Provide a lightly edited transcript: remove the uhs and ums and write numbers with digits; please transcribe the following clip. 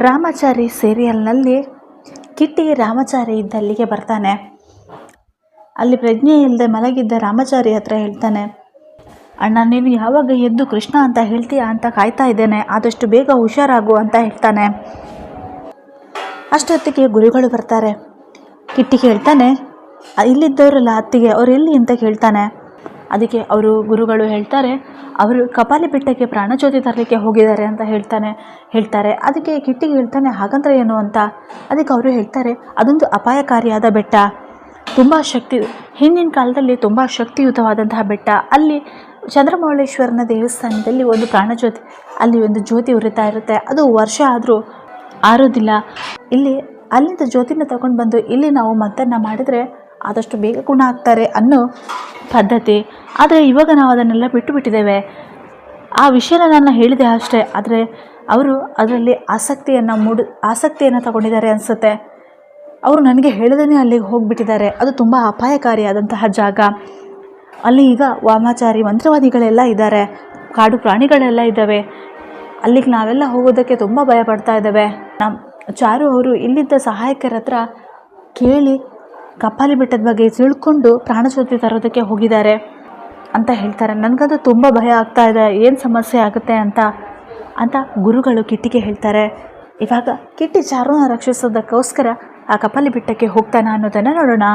ರಾಮಾಚಾರಿ ಸೀರಿಯಲ್ನಲ್ಲಿ ಕಿಟ್ಟಿ ರಾಮಾಚಾರಿ ಇದ್ದಲ್ಲಿಗೆ ಬರ್ತಾನೆ. ಅಲ್ಲಿ ಪ್ರಜ್ಞೆ ಇಲ್ಲದೆ ಮಲಗಿದ್ದ ರಾಮಾಚಾರಿ ಹತ್ರ ಹೇಳ್ತಾನೆ, ಅಣ್ಣ ನೀನು ಯಾವಾಗ ಎದ್ದು ಕೃಷ್ಣ ಅಂತ ಹೇಳ್ತೀಯ ಅಂತ ಕಾಯ್ತಾ ಇದ್ದೇನೆ, ಆದಷ್ಟು ಬೇಗ ಹುಷಾರಾಗು ಅಂತ ಹೇಳ್ತಾನೆ. ಅಷ್ಟೊತ್ತಿಗೆ ಗುರುಗಳು ಬರ್ತಾರೆ. ಕಿಟ್ಟಿಗೆ ಹೇಳ್ತಾನೆ, ಇಲ್ಲಿದ್ದವರಲ್ಲ ಅತ್ತಿಗೆ ಅವ್ರು ಎಲ್ಲಿ ಅಂತ ಕೇಳ್ತಾನೆ. ಅದಕ್ಕೆ ಅವರು ಗುರುಗಳು ಹೇಳ್ತಾರೆ, ಅವರು ಕಪಾಲಿ ಬೆಟ್ಟಕ್ಕೆ ಪ್ರಾಣಜ್ಯೋತಿ ತರಲಿಕ್ಕೆ ಹೋಗಿದ್ದಾರೆ ಅಂತ ಹೇಳ್ತಾರೆ. ಅದಕ್ಕೆ ಕಿಟ್ಟಿಗೆ ಹೇಳ್ತಾನೆ, ಹಾಗಂದ್ರೆ ಏನು ಅಂತ. ಅದಕ್ಕೆ ಅವರು ಹೇಳ್ತಾರೆ, ಅದೊಂದು ಅಪಾಯಕಾರಿಯಾದ ಬೆಟ್ಟ, ತುಂಬ ಹಿಂದಿನ ಕಾಲದಲ್ಲಿ ತುಂಬ ಶಕ್ತಿಯುತವಾದಂತಹ ಬೆಟ್ಟ. ಅಲ್ಲಿ ಚಂದ್ರಮೌಳೇಶ್ವರನ ದೇವಸ್ಥಾನದಲ್ಲಿ ಒಂದು ಪ್ರಾಣಜ್ಯೋತಿ, ಅಲ್ಲಿ ಒಂದು ಜ್ಯೋತಿ ಉರಿತಾ ಇರುತ್ತೆ. ಅದು ವರ್ಷ ಆದರೂ ಆರೋದಿಲ್ಲ. ಅಲ್ಲಿಂದ ಜ್ಯೋತಿನ ತಗೊಂಡು ಬಂದು ಇಲ್ಲಿ ನಾವು ಮದ್ದನ್ನು ಮಾಡಿದರೆ ಆದಷ್ಟು ಬೇಗ ಗುಣ ಆಗ್ತಾರೆ ಅನ್ನೋ ಪದ್ಧತಿ. ಆದರೆ ಇವಾಗ ನಾವು ಅದನ್ನೆಲ್ಲ ಬಿಟ್ಟಿದ್ದೇವೆ. ಆ ವಿಷಯನ ನಾನು ಹೇಳಿದೆ ಅಷ್ಟೇ, ಆದರೆ ಅವರು ಅದರಲ್ಲಿ ಆಸಕ್ತಿಯನ್ನು ತಗೊಂಡಿದ್ದಾರೆ ಅನಿಸುತ್ತೆ. ಅವರು ನನಗೆ ಹೇಳದೇ ಅಲ್ಲಿಗೆ ಹೋಗಿಬಿಟ್ಟಿದ್ದಾರೆ. ಅದು ತುಂಬ ಅಪಾಯಕಾರಿಯಾದಂತಹ ಜಾಗ. ಅಲ್ಲಿ ಈಗ ವಾಮಾಚಾರಿ ಮಂತ್ರವಾದಿಗಳೆಲ್ಲ ಇದ್ದಾರೆ, ಕಾಡು ಪ್ರಾಣಿಗಳೆಲ್ಲ ಇದ್ದಾವೆ. ಅಲ್ಲಿಗೆ ನಾವೆಲ್ಲ ಹೋಗೋದಕ್ಕೆ ತುಂಬ ಭಯ ಪಡ್ತಾ ಇದ್ದಾವೆ. ಚಾರು ಅವರು ಇಲ್ಲಿದ್ದ ಸಹಾಯಕರ ಹತ್ರ ಕೇಳಿ ಕಪಾಲಿ ಬೆಟ್ಟದ ಬಗ್ಗೆ ತಿಳ್ಕೊಂಡು ಪ್ರಾಣಜ್ಯೋತಿ ತರೋದಕ್ಕೆ ಹೋಗಿದ್ದಾರೆ ಅಂತ ಹೇಳ್ತಾರೆ. ನನಗದು ತುಂಬ ಭಯ ಆಗ್ತಾ ಇದೆ, ಏನು ಸಮಸ್ಯೆ ಆಗುತ್ತೆ ಅಂತ ಗುರುಗಳು ಕಿಟ್ಟಿಗೆ ಹೇಳ್ತಾರೆ. ಇವಾಗ ಕಿಟ್ಟಿ ಚಾರುನ ರಕ್ಷಿಸೋದಕ್ಕೋಸ್ಕರ ಆ ಕಪಾಲಿ ಬೆಟ್ಟಕ್ಕೆ ಹೋಗ್ತಾನೆ ಅನ್ನೋದನ್ನು ನೋಡೋಣ.